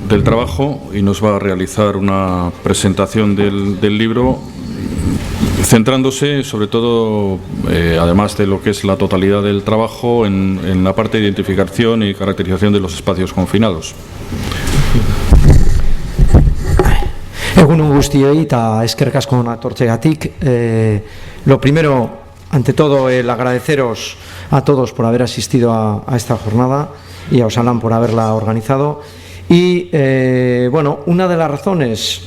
del trabajo y nos va a realizar una presentación del libro, centrándose sobre todo, además de lo que es la totalidad del trabajo, en la parte de identificación y caracterización de los espacios confinados. Egunon guztioi eta eskerrik asko natortzegatik. Lo primero, ante todo, el agradeceros a todos por haber asistido a esta jornada y a Osalan por haberla organizado. Y bueno, una de las razones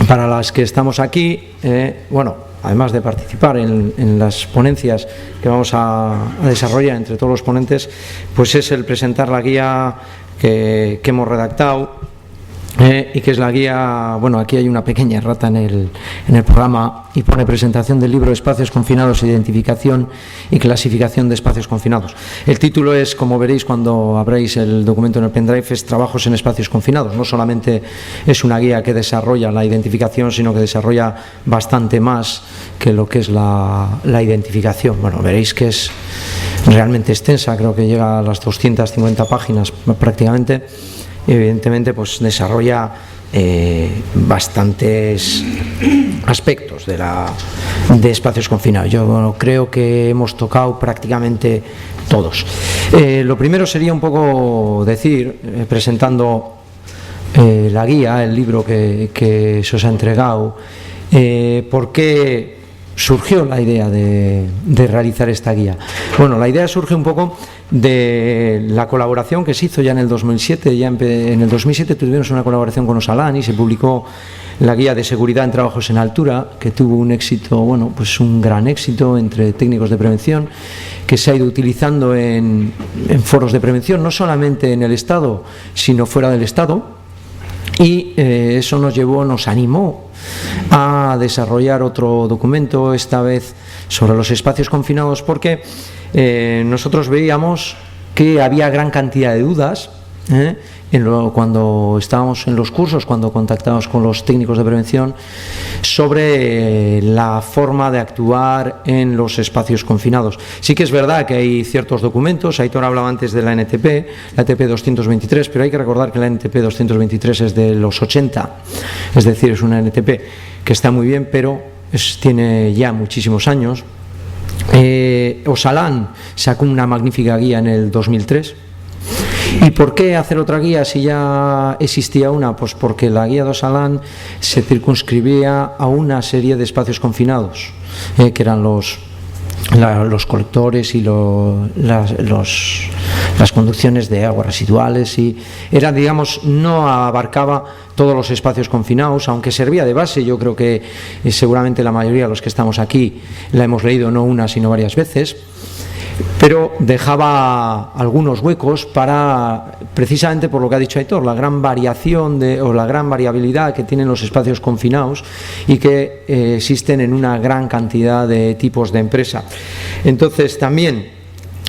para las que estamos aquí, además de participar en las ponencias que vamos a desarrollar entre todos los ponentes, pues es el presentar la guía que hemos redactado, y que es la guía. Bueno, aquí hay una pequeña errata en el programa y pone presentación del libro Espacios confinados, identificación y clasificación de espacios confinados. El título es, como veréis cuando abréis el documento en el pendrive, es Trabajos en espacios confinados. No solamente es una guía que desarrolla la identificación, sino que desarrolla bastante más que lo que es la identificación. Bueno, veréis que es realmente extensa, creo que llega a las 250 páginas prácticamente. Evidentemente, pues desarrolla bastantes aspectos de espacios confinados. Yo creo que hemos tocado prácticamente todos. Lo primero sería un poco decir, presentando la guía, el libro que se os ha entregado, por qué surgió la idea de realizar esta guía. Bueno, la idea surge un poco de la colaboración que se hizo ya en el 2007. En el 2007 tuvimos una colaboración con Osalan y se publicó la guía de seguridad en trabajos en altura, que tuvo un éxito, pues un gran éxito entre técnicos de prevención, que se ha ido utilizando en foros de prevención, no solamente en el Estado, sino fuera del Estado. Y eso nos animó a desarrollar otro documento, esta vez sobre los espacios confinados, porque nosotros veíamos que había gran cantidad de dudas cuando estábamos en los cursos, cuando contactábamos con los técnicos de prevención, sobre la forma de actuar en los espacios confinados. Sí que es verdad que hay ciertos documentos. Aitor hablaba antes de la NTP, la NTP 223, pero hay que recordar que la NTP 223 es de los 80, es decir, es una NTP que está muy bien, pero tiene ya muchísimos años. Osalan sacó una magnífica guía en el 2003. ¿Y por qué hacer otra guía si ya existía una? Pues porque la guía de Osalan se circunscribía a una serie de espacios confinados, que eran los colectores y las conducciones de aguas residuales, y era, digamos, no abarcaba todos los espacios confinados, aunque servía de base. Yo creo que seguramente la mayoría de los que estamos aquí la hemos leído no una sino varias veces, pero dejaba algunos huecos para, precisamente por lo que ha dicho Aitor, la gran variación o la gran variabilidad que tienen los espacios confinados y que existen en una gran cantidad de tipos de empresa. Entonces, también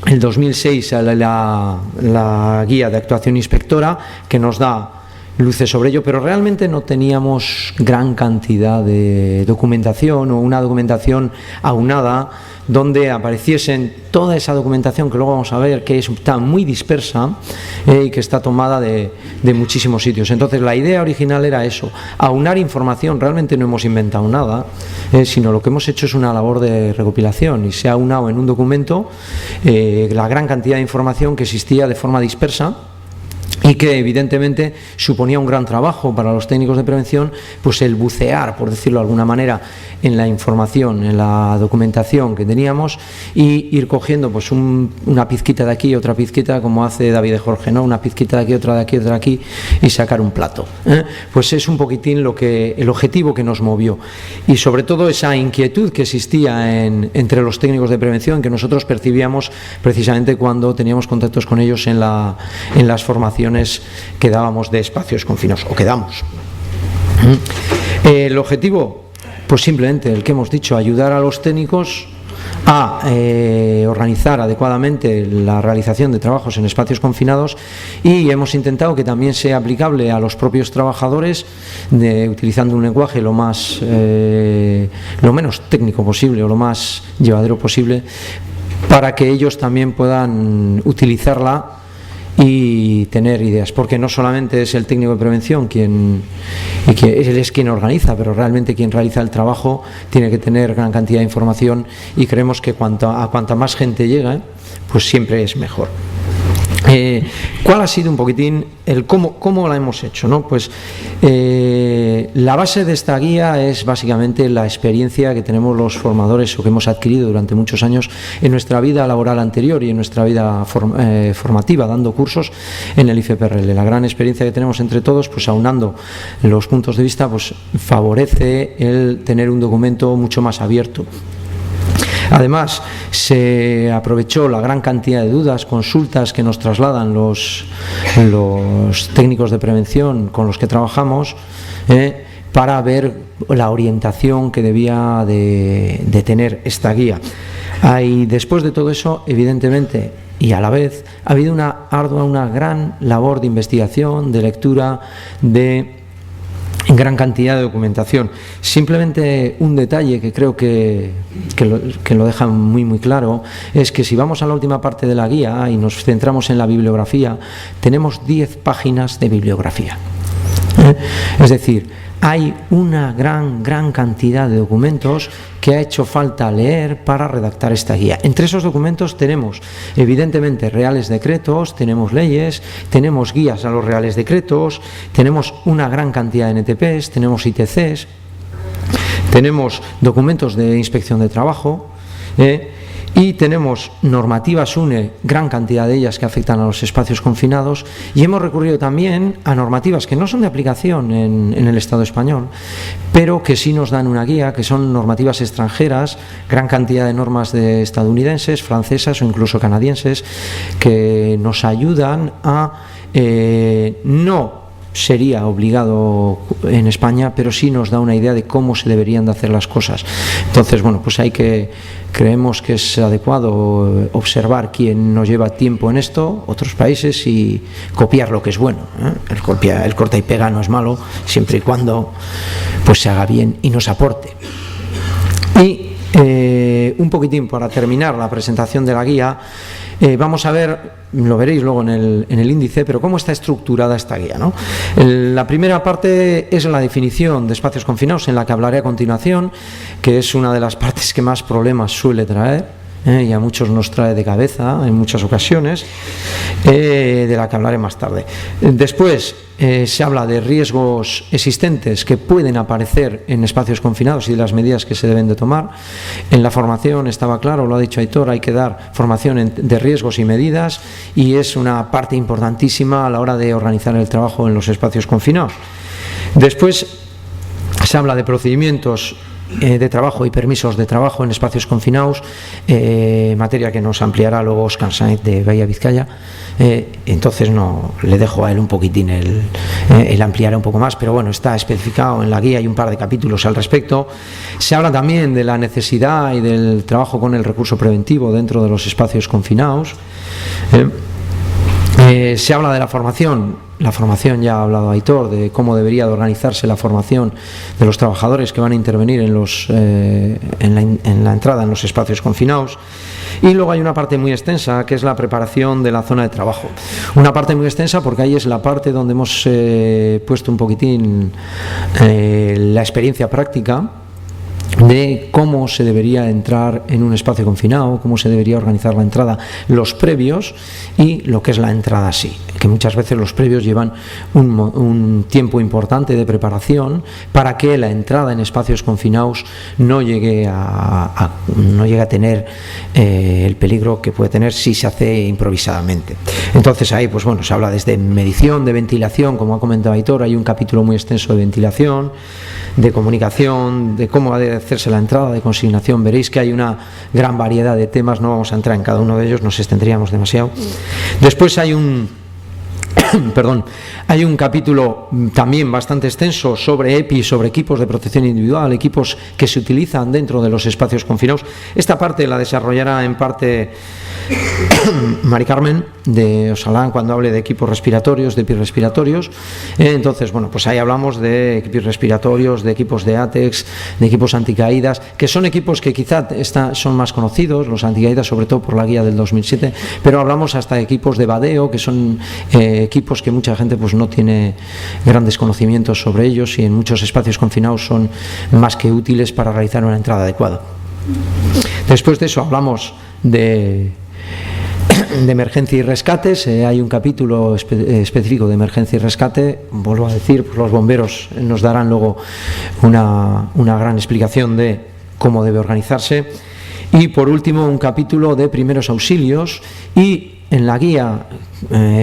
el 2006 la guía de actuación inspectora, que nos da luces sobre ello, pero realmente no teníamos gran cantidad de documentación o una documentación aunada donde apareciesen toda esa documentación que luego vamos a ver que está muy dispersa y que está tomada de muchísimos sitios. Entonces, la idea original era eso, aunar información. Realmente no hemos inventado nada, sino lo que hemos hecho es una labor de recopilación, y se ha aunado en un documento la gran cantidad de información que existía de forma dispersa, y que evidentemente suponía un gran trabajo para los técnicos de prevención, pues el bucear, por decirlo de alguna manera, en la información, en la documentación que teníamos, y ir cogiendo pues una pizquita de aquí, otra pizquita, como hace David de Jorge, ¿no? Una pizquita de aquí, otra de aquí, otra de aquí, y sacar un plato. Pues es un poquitín el objetivo que nos movió, y sobre todo esa inquietud que existía entre los técnicos de prevención, que nosotros percibíamos precisamente cuando teníamos contactos con ellos en las formaciones que dábamos de espacios confinados, o que damos. El objetivo, pues simplemente el que hemos dicho, ayudar a los técnicos a organizar adecuadamente la realización de trabajos en espacios confinados, y hemos intentado que también sea aplicable a los propios trabajadores, utilizando un lenguaje lo menos técnico posible o lo más llevadero posible, para que ellos también puedan utilizarla y tener ideas, porque no solamente es el técnico de prevención quien organiza, pero realmente quien realiza el trabajo tiene que tener gran cantidad de información, y creemos que cuanta más gente llega, pues siempre es mejor. ¿Cuál ha sido un poquitín el cómo la hemos hecho, ¿no? Pues la base de esta guía es básicamente la experiencia que tenemos los formadores o que hemos adquirido durante muchos años en nuestra vida laboral anterior y en nuestra vida formativa, dando cursos en el IFPRL. La gran experiencia que tenemos entre todos, pues aunando los puntos de vista, pues favorece el tener un documento mucho más abierto. Además, se aprovechó la gran cantidad de dudas, consultas que nos trasladan los técnicos de prevención con los que trabajamos, para ver la orientación que debía de tener esta guía. Después de todo eso, evidentemente, y a la vez, ha habido una gran labor de investigación, de lectura, en gran cantidad de documentación. Simplemente un detalle que creo que lo deja muy muy claro es que si vamos a la última parte de la guía y nos centramos en la bibliografía, tenemos 10 páginas de bibliografía. Es decir, hay una gran cantidad de documentos que ha hecho falta leer para redactar esta guía. Entre esos documentos tenemos, evidentemente, reales decretos, tenemos leyes, tenemos guías a los reales decretos, tenemos una gran cantidad de NTPs, tenemos ITCs, tenemos documentos de inspección de trabajo, y tenemos normativas UNE, gran cantidad de ellas que afectan a los espacios confinados, y hemos recurrido también a normativas que no son de aplicación en el Estado español, pero que sí nos dan una guía, que son normativas extranjeras, gran cantidad de normas de estadounidenses, francesas o incluso canadienses, que nos ayudan a no sería obligado en España, pero sí nos da una idea de cómo se deberían de hacer las cosas. Entonces, bueno, pues creemos que es adecuado observar quién nos lleva tiempo en esto, otros países, y copiar lo que es bueno, El corta y pega no es malo, siempre y cuando pues se haga bien y nos aporte. Y un poquitín para terminar la presentación de la guía, vamos a ver, lo veréis luego en el índice, pero cómo está estructurada esta guía, ¿no? La primera parte es la definición de espacios confinados, en la que hablaré a continuación, que es una de las partes que más problemas suele traer, y a muchos nos trae de cabeza en muchas ocasiones, de la que hablaré más tarde. Después se habla de riesgos existentes que pueden aparecer en espacios confinados y de las medidas que se deben de tomar. En la formación estaba claro, lo ha dicho Aitor, hay que dar formación de riesgos y medidas, y es una parte importantísima a la hora de organizar el trabajo en los espacios confinados. Después se habla de procedimientos de trabajo y permisos de trabajo en espacios confinados, materia que nos ampliará luego Óscar Sainz de Bahía Vizcaya. Entonces no le dejo a él un poquitín, él ampliará un poco más, pero bueno, está especificado en la guía, hay un par de capítulos al respecto. Se habla también de la necesidad y del trabajo con el recurso preventivo dentro de los espacios confinados. Se habla de la formación ya ha hablado Aitor, de cómo debería de organizarse la formación de los trabajadores que van a intervenir en la entrada en los espacios confinados. Y luego hay una parte muy extensa, que es la preparación de la zona de trabajo. Una parte muy extensa porque ahí es la parte donde hemos puesto un poquitín la experiencia práctica de cómo se debería entrar en un espacio confinado, cómo se debería organizar la entrada, los previos y lo que es la entrada sí, que muchas veces los previos llevan un tiempo importante de preparación para que la entrada en espacios confinados no llegue a tener el peligro que puede tener si se hace improvisadamente. Entonces ahí pues bueno, se habla desde medición, de ventilación, como ha comentado Aitor, hay un capítulo muy extenso de ventilación, de comunicación, de cómo ha de hacerse la entrada, de consignación. Veréis que hay una gran variedad de temas, no vamos a entrar en cada uno de ellos, nos extenderíamos demasiado. Después hay perdón, hay un capítulo también bastante extenso sobre EPI, sobre equipos de protección individual, equipos que se utilizan dentro de los espacios confinados. Esta parte la desarrollará en parte Mari Carmen de Osalán cuando hable de equipos respiratorios, de EPI respiratorios. Entonces, bueno, pues ahí hablamos de equipos respiratorios, de equipos de ATEX, de equipos anticaídas, que son equipos que quizá son más conocidos, los anticaídas sobre todo por la guía del 2007, pero hablamos hasta de equipos de vadeo, que son equipos que mucha gente pues no tiene grandes conocimientos sobre ellos y en muchos espacios confinados son más que útiles para realizar una entrada adecuada. Después de eso hablamos de emergencia y rescates. Hay un capítulo específico de emergencia y rescate. Vuelvo a decir, pues los bomberos nos darán luego una gran explicación de cómo debe organizarse. Y por último un capítulo de primeros auxilios, y en la guía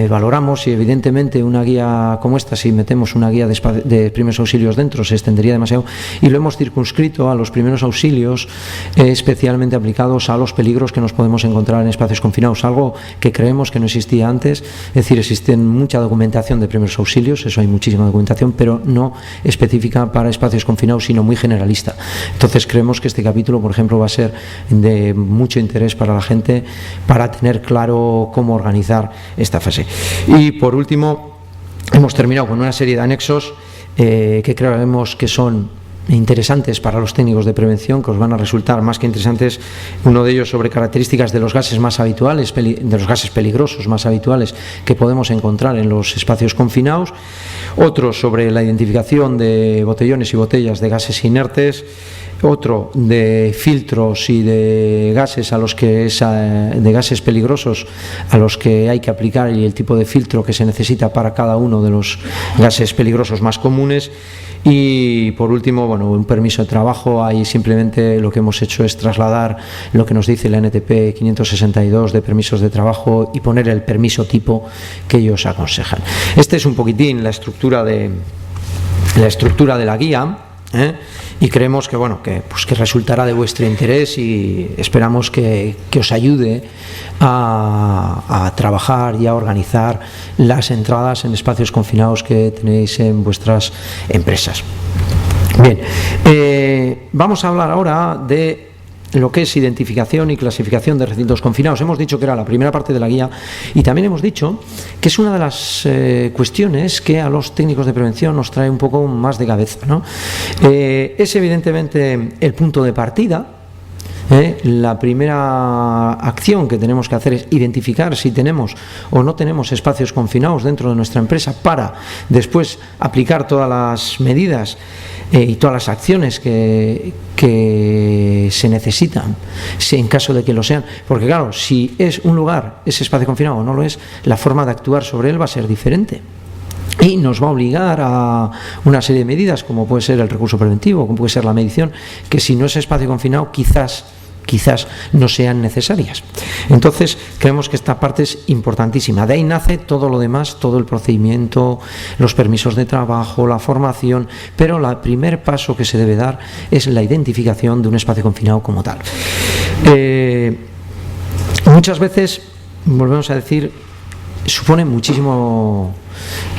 valoramos si evidentemente una guía como esta, si metemos una guía de primeros auxilios dentro, se extendería demasiado, y lo hemos circunscrito a los primeros auxilios especialmente aplicados a los peligros que nos podemos encontrar en espacios confinados, algo que creemos que no existía antes. Es decir, existe mucha documentación de primeros auxilios, eso hay muchísima documentación, pero no específica para espacios confinados, sino muy generalista. Entonces creemos que este capítulo, por ejemplo, va a ser de mucho interés para la gente, para tener claro cómo organizar esta fase. Y por último, hemos terminado con una serie de anexos que creemos que son interesantes para los técnicos de prevención, que os van a resultar más que interesantes. Uno de ellos sobre características de los gases más habituales, de los gases peligrosos más habituales que podemos encontrar en los espacios confinados. Otro sobre la identificación de botellones y botellas de gases inertes. Otro de filtros y de gases de gases peligrosos a los que hay que aplicar y el tipo de filtro que se necesita para cada uno de los gases peligrosos más comunes. Y por último, bueno, un permiso de trabajo. Ahí simplemente lo que hemos hecho es trasladar lo que nos dice la NTP 562 de permisos de trabajo y poner el permiso tipo que ellos aconsejan. Este es un poquitín la estructura de la guía. Y creemos que bueno que resultará de vuestro interés, y esperamos que os ayude a trabajar y a organizar las entradas en espacios confinados que tenéis en vuestras empresas. Bien, vamos a hablar ahora de lo que es identificación y clasificación de recintos confinados. Hemos dicho que era la primera parte de la guía, y también hemos dicho que es una de las cuestiones que a los técnicos de prevención nos trae un poco más de cabeza, ¿no? Es evidentemente el punto de partida. La primera acción que tenemos que hacer es identificar si tenemos o no tenemos espacios confinados dentro de nuestra empresa, para después aplicar todas las medidas y todas las acciones que se necesitan en caso de que lo sean, porque claro, si es un lugar, ese espacio confinado o no lo es, la forma de actuar sobre él va a ser diferente. Y nos va a obligar a una serie de medidas, como puede ser el recurso preventivo, como puede ser la medición, que si no es espacio confinado quizás no sean necesarias. Entonces creemos que esta parte es importantísima. De ahí nace todo lo demás, todo el procedimiento, los permisos de trabajo, la formación, pero el primer paso que se debe dar es la identificación de un espacio confinado como tal. Muchas veces, volvemos a decir, supone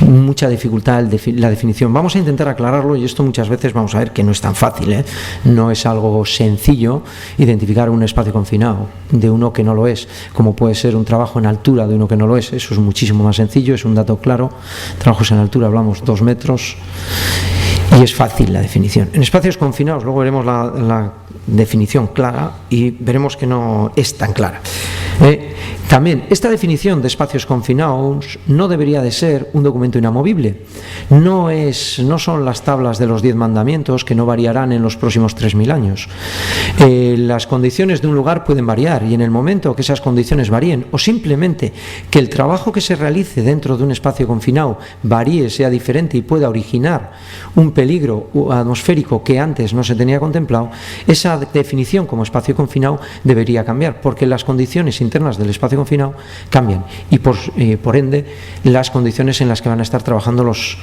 mucha dificultad la definición. Vamos a intentar aclararlo, y esto muchas veces vamos a ver que no es tan fácil, no es algo sencillo identificar un espacio confinado de uno que no lo es, como puede ser un trabajo en altura de uno que no lo es. Eso es muchísimo más sencillo, es un dato claro. Trabajos en altura, hablamos 2 metros, y es fácil la definición. En espacios confinados luego veremos la definición clara, y veremos que no es tan clara. También esta definición de espacios confinados no debería de ser un documento inamovible. No son las tablas de los 10 mandamientos, que no variarán en los próximos 3.000 años. Las condiciones de un lugar pueden variar, y en el momento que esas condiciones varíen, o simplemente que el trabajo que se realice dentro de un espacio confinado varíe, sea diferente y pueda originar un peligro atmosférico que antes no se tenía contemplado, esa definición como espacio confinado debería cambiar, porque las condiciones internas del espacio confinado cambian, y por ende las condiciones en las que van a estar trabajando los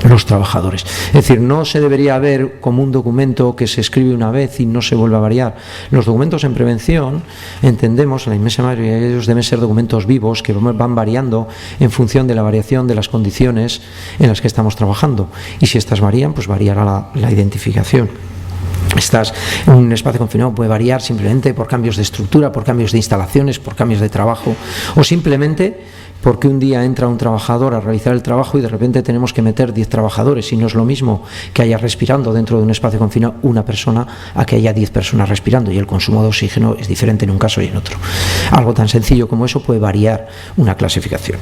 los trabajadores. Es decir, no se debería ver como un documento que se escribe una vez y no se vuelve a variar. Los documentos en prevención, entendemos, la inmensa mayoría de ellos deben ser documentos vivos que van variando en función de la variación de las condiciones en las que estamos trabajando. Y si estas varían, pues variará la identificación. Un espacio confinado puede variar simplemente por cambios de estructura, por cambios de instalaciones, por cambios de trabajo, o simplemente porque un día entra un trabajador a realizar el trabajo y de repente tenemos que meter 10 trabajadores, y no es lo mismo que haya respirando dentro de un espacio confinado una persona a que haya 10 personas respirando, y el consumo de oxígeno es diferente en un caso y en otro. Algo tan sencillo como eso puede variar una clasificación.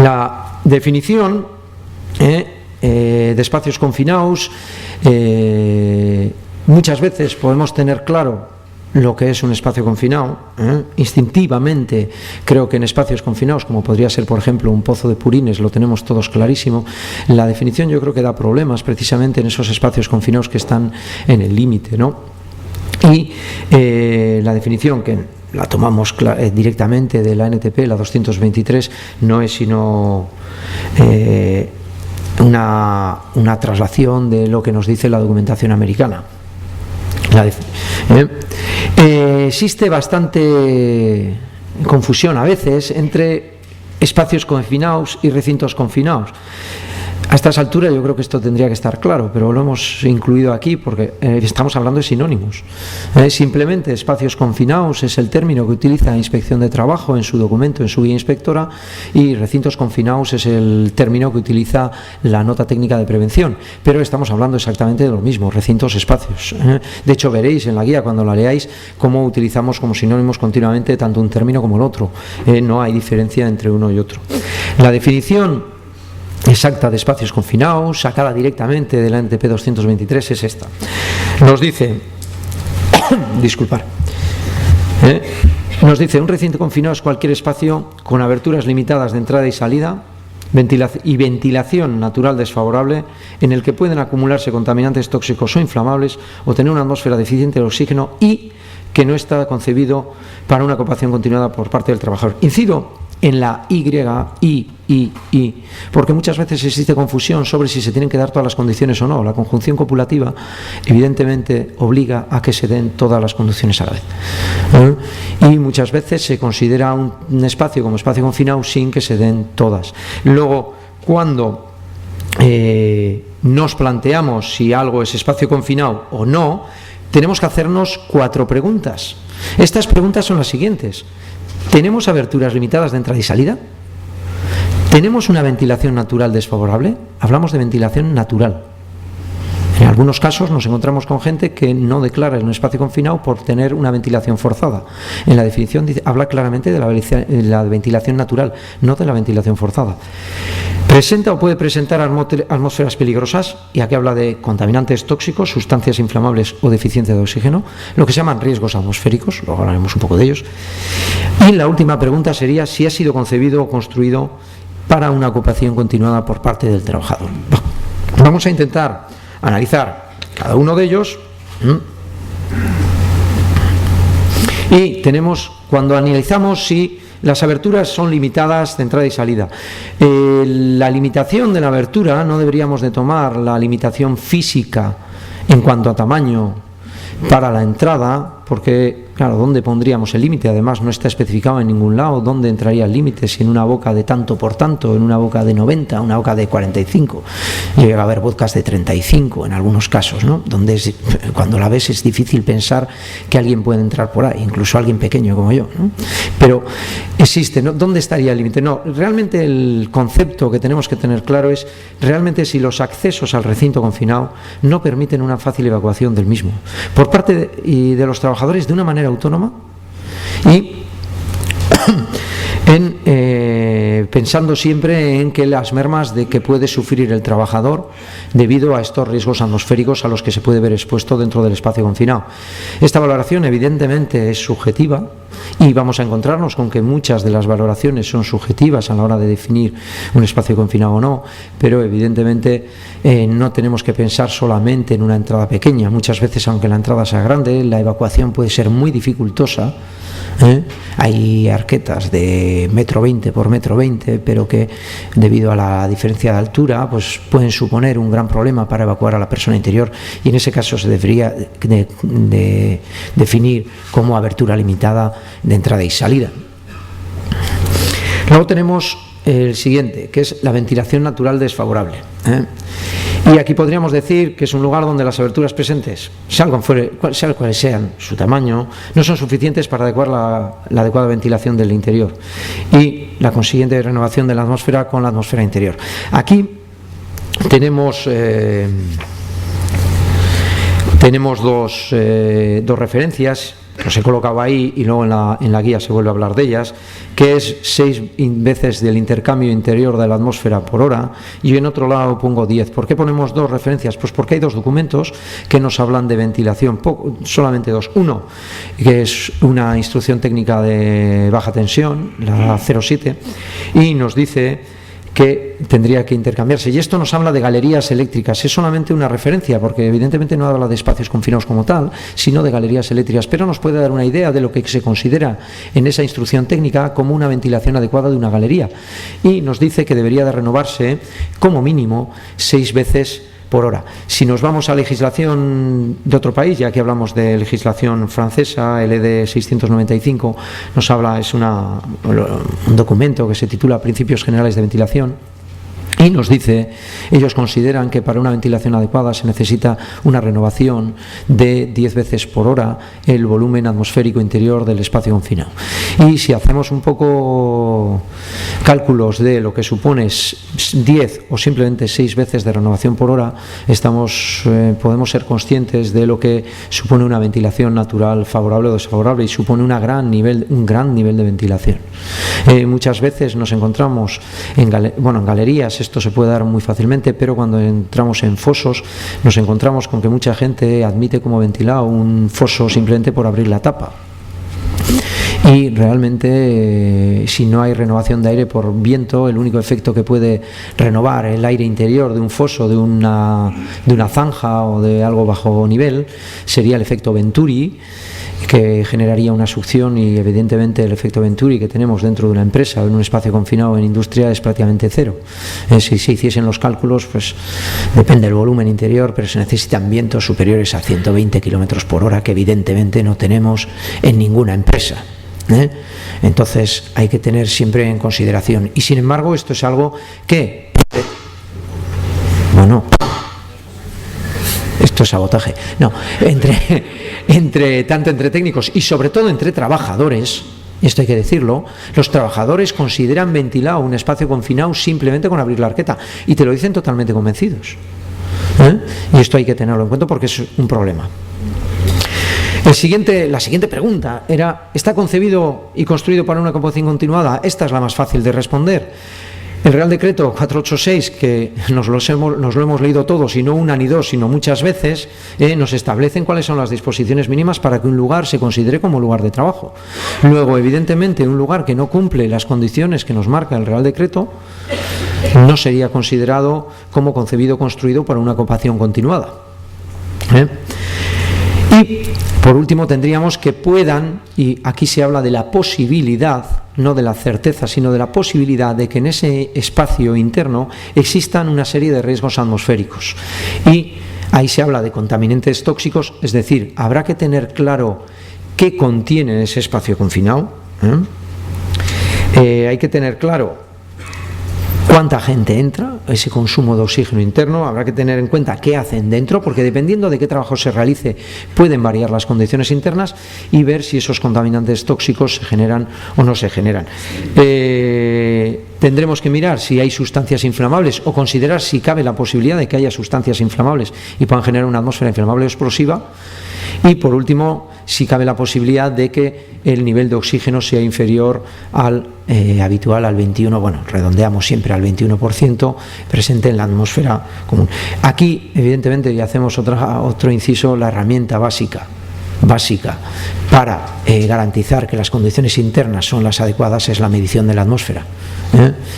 La definición de espacios confinados, muchas veces podemos tener claro lo que es un espacio confinado. Instintivamente creo que en espacios confinados, como podría ser por ejemplo un pozo de purines, lo tenemos todos clarísimo. La definición yo creo que da problemas precisamente en esos espacios confinados que están en el límite, ¿no? Y la definición, que la tomamos directamente de la NTP, la 223, no es sino una traslación de lo que nos dice la documentación americana. Existe bastante confusión a veces entre espacios confinados y recintos confinados. A estas alturas yo creo que esto tendría que estar claro, pero lo hemos incluido aquí porque estamos hablando de sinónimos. Simplemente espacios confinados es el término que utiliza la Inspección de Trabajo en su documento, en su guía inspectora, y recintos confinados es el término que utiliza la nota técnica de prevención, pero estamos hablando exactamente de lo mismo, recintos, espacios. De hecho veréis en la guía, cuando la leáis, cómo utilizamos como sinónimos continuamente tanto un término como el otro. No hay diferencia entre uno y otro. La definición exacta de espacios confinados, sacada directamente de la NTP 223, es esta. Nos dice, disculpar, nos dice: un recinto confinado es cualquier espacio con aberturas limitadas de entrada y salida y ventilación natural desfavorable, en el que pueden acumularse contaminantes tóxicos o inflamables, o tener una atmósfera deficiente de oxígeno, y que no está concebido para una ocupación continuada por parte del trabajador. Incido en la Y, porque muchas veces existe confusión sobre si se tienen que dar todas las condiciones o no. La conjunción copulativa evidentemente obliga a que se den todas las condiciones a la vez, y muchas veces se considera un espacio como espacio confinado sin que se den todas. Luego, cuando nos planteamos si algo es espacio confinado o no, tenemos que hacernos 4 preguntas. Estas preguntas son las siguientes: ¿tenemos aberturas limitadas de entrada y salida? ¿Tenemos una ventilación natural desfavorable? Hablamos de ventilación natural. En algunos casos nos encontramos con gente que no declara en un espacio confinado por tener una ventilación forzada. En la definición habla claramente de la ventilación natural, no de la ventilación forzada. ¿Presenta o puede presentar atmósferas peligrosas? Y aquí habla de contaminantes tóxicos, sustancias inflamables o deficiencia de oxígeno, lo que se llaman riesgos atmosféricos, luego hablaremos un poco de ellos. Y la última pregunta sería si ha sido concebido o construido para una ocupación continuada por parte del trabajador. Vamos a intentar analizar cada uno de ellos. Y tenemos, cuando analizamos si las aberturas son limitadas de entrada y salida, la limitación de la abertura no deberíamos de tomar la limitación física en cuanto a tamaño para la entrada, porque claro, ¿dónde pondríamos el límite? Además no está especificado en ningún lado dónde entraría el límite, si en una boca de tanto por tanto, en una boca de 90, una boca de 45, llega a haber bocas de 35 en algunos casos, ¿no? Donde cuando la ves es difícil pensar que alguien puede entrar por ahí, incluso alguien pequeño como yo, ¿no? Pero existe, ¿no? ¿Dónde estaría el límite? No, realmente el concepto que tenemos que tener claro es realmente si los accesos al recinto confinado no permiten una fácil evacuación del mismo por parte de los trabajadores de una manera autónoma, y pensando siempre en que las mermas de que puede sufrir el trabajador debido a estos riesgos atmosféricos a los que se puede ver expuesto dentro del espacio confinado. Esta valoración evidentemente es subjetiva, y vamos a encontrarnos con que muchas de las valoraciones son subjetivas a la hora de definir un espacio confinado o no, pero evidentemente no tenemos que pensar solamente en una entrada pequeña. Muchas veces, aunque la entrada sea grande, la evacuación puede ser muy dificultosa. Hay arquetas de de 1,20 m por 1,20 m, pero que debido a la diferencia de altura pues pueden suponer un gran problema para evacuar a la persona interior, y en ese caso se debería de definir como abertura limitada de entrada y salida. Luego tenemos el siguiente, que es la ventilación natural desfavorable, y aquí podríamos decir que es un lugar donde las aberturas presentes, sean cuales sean su tamaño, no son suficientes para adecuar la adecuada ventilación del interior y la consiguiente renovación de la atmósfera con la atmósfera interior. Aquí tenemos dos referencias. Los he colocado ahí y luego en la guía se vuelve a hablar de ellas, que es 6 veces del intercambio interior de la atmósfera por hora, y en otro lado pongo 10. ¿Por qué ponemos dos referencias? Pues porque hay dos documentos que nos hablan de ventilación, solamente dos. Uno, que es una instrucción técnica de baja tensión, la 07, y nos dice que tendría que intercambiarse, y esto nos habla de galerías eléctricas. Es solamente una referencia porque evidentemente no habla de espacios confinados como tal, sino de galerías eléctricas, pero nos puede dar una idea de lo que se considera en esa instrucción técnica como una ventilación adecuada de una galería, y nos dice que debería de renovarse como mínimo 6 veces por hora. Si nos vamos a legislación de otro país, ya que hablamos de legislación francesa, LD 695, nos habla, es un documento que se titula Principios Generales de Ventilación, y nos dice, ellos consideran que para una ventilación adecuada se necesita una renovación de 10 veces por hora el volumen atmosférico interior del espacio confinado. Y si hacemos un poco cálculos de lo que supone 10 o simplemente 6 veces de renovación por hora, podemos ser conscientes de lo que supone una ventilación natural favorable o desfavorable, y supone un gran nivel de ventilación. Muchas veces nos encontramos en galerías, esto se puede dar muy fácilmente, pero cuando entramos en fosos nos encontramos con que mucha gente admite como ventilado un foso simplemente por abrir la tapa. Y realmente si no hay renovación de aire por viento, el único efecto que puede renovar el aire interior de un foso, de una zanja o de algo bajo nivel, sería el efecto Venturi, que generaría una succión, y evidentemente el efecto Venturi que tenemos dentro de una empresa o en un espacio confinado en industria es prácticamente cero. Si se hiciesen los cálculos, pues depende del volumen interior, pero se necesitan vientos superiores a 120 km por hora, que evidentemente no tenemos en ninguna empresa. Entonces hay que tener siempre en consideración, y sin embargo esto es algo que esto es sabotaje, tanto entre técnicos y sobre todo entre trabajadores, esto hay que decirlo, los trabajadores consideran ventilado un espacio confinado simplemente con abrir la arqueta, y te lo dicen totalmente convencidos, y esto hay que tenerlo en cuenta porque es un problema. La siguiente pregunta era, ¿está concebido y construido para una ocupación continuada? Esta es la más fácil de responder. El Real Decreto 486, que nos lo hemos leído todos, y no una ni dos, sino muchas veces, nos establecen cuáles son las disposiciones mínimas para que un lugar se considere como lugar de trabajo. Luego, evidentemente, un lugar que no cumple las condiciones que nos marca el Real Decreto no sería considerado como concebido o construido para una ocupación continuada. Y por último tendríamos que puedan, y aquí se habla de la posibilidad, no de la certeza, sino de la posibilidad de que en ese espacio interno existan una serie de riesgos atmosféricos. Y ahí se habla de contaminantes tóxicos, es decir, habrá que tener claro qué contiene ese espacio confinado. Hay que tener claro cuánta gente entra, ese consumo de oxígeno interno, habrá que tener en cuenta qué hacen dentro, porque dependiendo de qué trabajo se realice pueden variar las condiciones internas, y ver si esos contaminantes tóxicos se generan o no se generan. Tendremos que mirar si hay sustancias inflamables, o considerar si cabe la posibilidad de que haya sustancias inflamables y puedan generar una atmósfera inflamable o explosiva. Y por último, si cabe la posibilidad de que el nivel de oxígeno sea inferior al habitual, al 21%, redondeamos siempre al 21% presente en la atmósfera común. Aquí, evidentemente, y hacemos otro inciso, la herramienta básica para garantizar que las condiciones internas son las adecuadas es la medición de la atmósfera.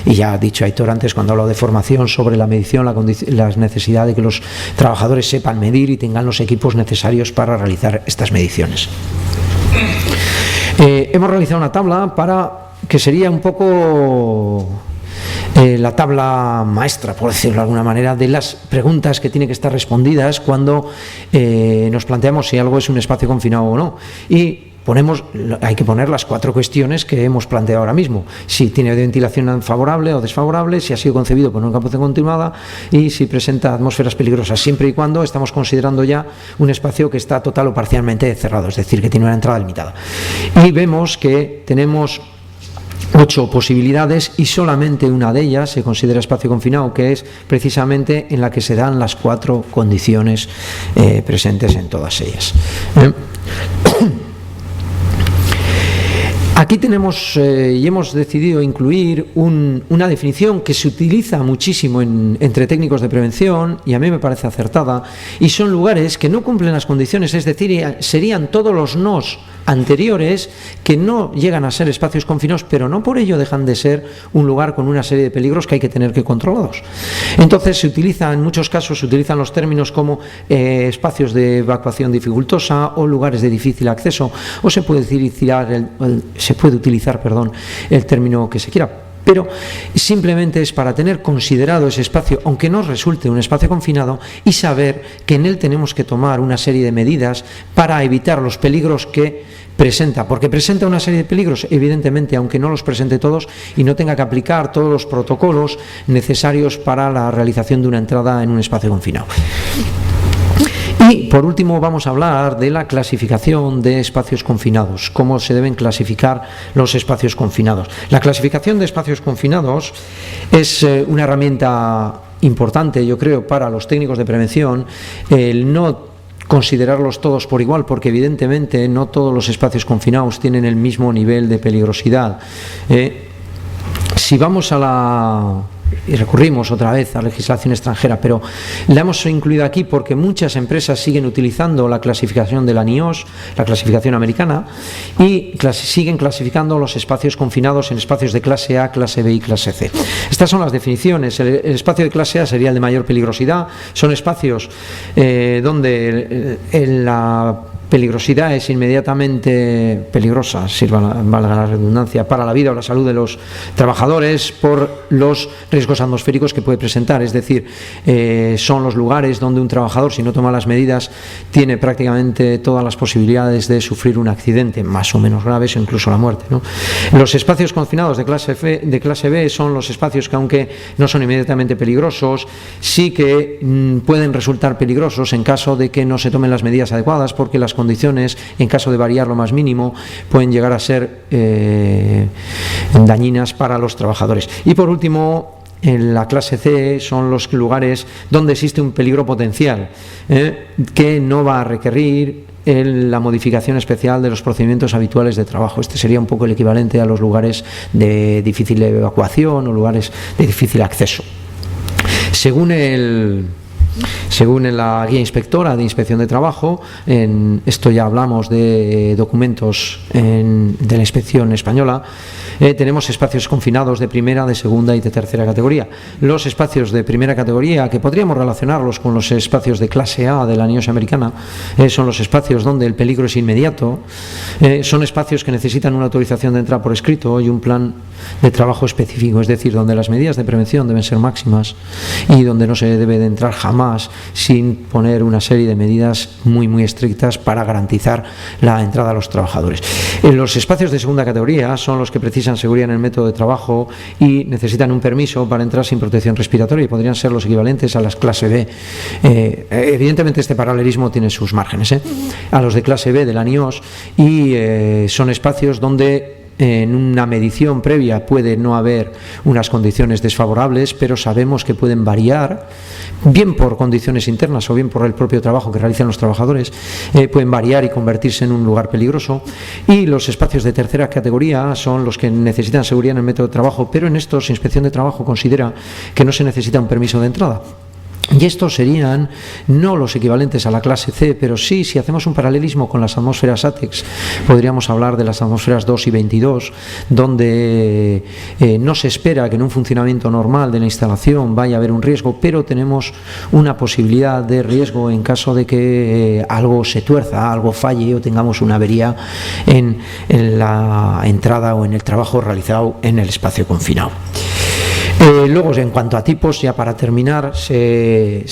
Y ya ha dicho Aitor antes, cuando hablo de formación sobre la medición, la necesidad de que los trabajadores sepan medir y tengan los equipos necesarios para realizar estas mediciones. Hemos realizado una tabla para que sería un poco la tabla maestra, por decirlo de alguna manera, de las preguntas que tienen que estar respondidas cuando nos planteamos si algo es un espacio confinado o no. Y hay que poner las 4 cuestiones que hemos planteado ahora mismo: si tiene ventilación favorable o desfavorable, si ha sido concebido por una composición continuada y si presenta atmósferas peligrosas, siempre y cuando estamos considerando ya un espacio que está total o parcialmente cerrado, es decir, que tiene una entrada limitada. Y vemos que tenemos 8 posibilidades y solamente una de ellas se considera espacio confinado, que es precisamente en la que se dan las 4 condiciones presentes en todas ellas. Aquí tenemos y hemos decidido incluir una definición que se utiliza muchísimo entre técnicos de prevención, y a mí me parece acertada, y son lugares que no cumplen las condiciones, es decir, serían todos los nos anteriores que no llegan a ser espacios confinados, pero no por ello dejan de ser un lugar con una serie de peligros que hay que tener que controlados. Entonces en muchos casos se utilizan los términos como espacios de evacuación dificultosa o lugares de difícil acceso, o se puede utilizar el término que se quiera, pero simplemente es para tener considerado ese espacio, aunque no resulte un espacio confinado, y saber que en él tenemos que tomar una serie de medidas para evitar los peligros que presenta, porque presenta una serie de peligros, evidentemente, aunque no los presente todos y no tenga que aplicar todos los protocolos necesarios para la realización de una entrada en un espacio confinado. Y por último vamos a hablar de la clasificación de espacios confinados, cómo se deben clasificar los espacios confinados. La clasificación de espacios confinados es una herramienta importante, yo creo, para los técnicos de prevención, el no considerarlos todos por igual, porque evidentemente no todos los espacios confinados tienen el mismo nivel de peligrosidad. Si vamos y recurrimos otra vez a legislación extranjera, pero la hemos incluido aquí porque muchas empresas siguen utilizando la clasificación de la NIOSH, la clasificación americana, y siguen clasificando los espacios confinados en espacios de clase A, clase B y clase C. Estas son las definiciones. El espacio de clase A sería el de mayor peligrosidad. Son espacios donde la peligrosidad es inmediatamente peligrosa, valga la redundancia, para la vida o la salud de los trabajadores por los riesgos atmosféricos que puede presentar. Es decir, son los lugares donde un trabajador, si no toma las medidas, tiene prácticamente todas las posibilidades de sufrir un accidente, más o menos graves o incluso la muerte, ¿no? Los espacios confinados de clase B son los espacios que, aunque no son inmediatamente peligrosos, sí que pueden resultar peligrosos en caso de que no se tomen las medidas adecuadas, porque las condiciones, en caso de variar lo más mínimo, pueden llegar a ser dañinas para los trabajadores. Y por último, en la clase C son los lugares donde existe un peligro potencial que no va a requerir la modificación especial de los procedimientos habituales de trabajo. Este sería un poco el equivalente a los lugares de difícil evacuación o lugares de difícil acceso. Según la guía inspectora de inspección de trabajo, esto ya hablamos de documentos de la inspección española, tenemos espacios confinados de primera, de segunda y de tercera categoría. Los espacios de primera categoría, que podríamos relacionarlos con los espacios de clase A de la NIOSH americana, son los espacios donde el peligro es inmediato, son espacios que necesitan una autorización de entrada por escrito y un plan de trabajo específico, es decir, donde las medidas de prevención deben ser máximas y donde no se debe de entrar jamás sin poner una serie de medidas muy muy estrictas para garantizar la entrada a los trabajadores. Los espacios de segunda categoría son los que precisan seguridad en el método de trabajo y necesitan un permiso para entrar sin protección respiratoria, y podrían ser los equivalentes a las clase B. Evidentemente este paralelismo tiene sus márgenes, a los de clase B de la NIOSH, y son espacios donde en una medición previa puede no haber unas condiciones desfavorables, pero sabemos que pueden variar, bien por condiciones internas o bien por el propio trabajo que realizan los trabajadores, pueden variar y convertirse en un lugar peligroso. Y los espacios de tercera categoría son los que necesitan seguridad en el método de trabajo, pero en estos Inspección de Trabajo considera que no se necesita un permiso de entrada. Y estos serían no los equivalentes a la clase C, pero sí, si hacemos un paralelismo con las atmósferas ATEX, podríamos hablar de las atmósferas 2 y 22, donde no se espera que en un funcionamiento normal de la instalación vaya a haber un riesgo, pero tenemos una posibilidad de riesgo en caso de que algo se tuerza, algo falle o tengamos una avería en la entrada o en el trabajo realizado en el espacio confinado. Luego, en cuanto a tipos, ya para terminar, se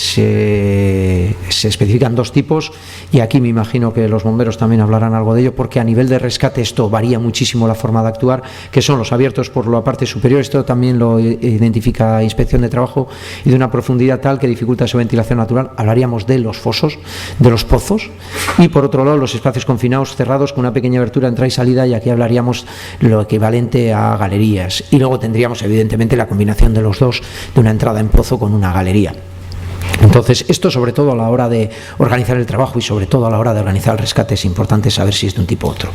especifican 2 tipos, y aquí me imagino que los bomberos también hablarán algo de ello, porque a nivel de rescate esto varía muchísimo la forma de actuar, que son los abiertos por la parte superior. Esto también lo identifica Inspección de Trabajo, y de una profundidad tal que dificulta su ventilación natural. Hablaríamos de los fosos, de los pozos, y por otro lado los espacios confinados cerrados con una pequeña abertura de entrada y salida, y aquí hablaríamos lo equivalente a galerías. Y luego tendríamos evidentemente la combinación de los dos, de una entrada en pozo con una galería. Entonces, esto sobre todo a la hora de organizar el trabajo y sobre todo a la hora de organizar el rescate es importante saber si es de un tipo u otro.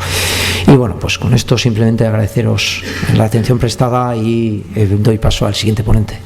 Y bueno, pues con esto simplemente agradeceros la atención prestada y doy paso al siguiente ponente.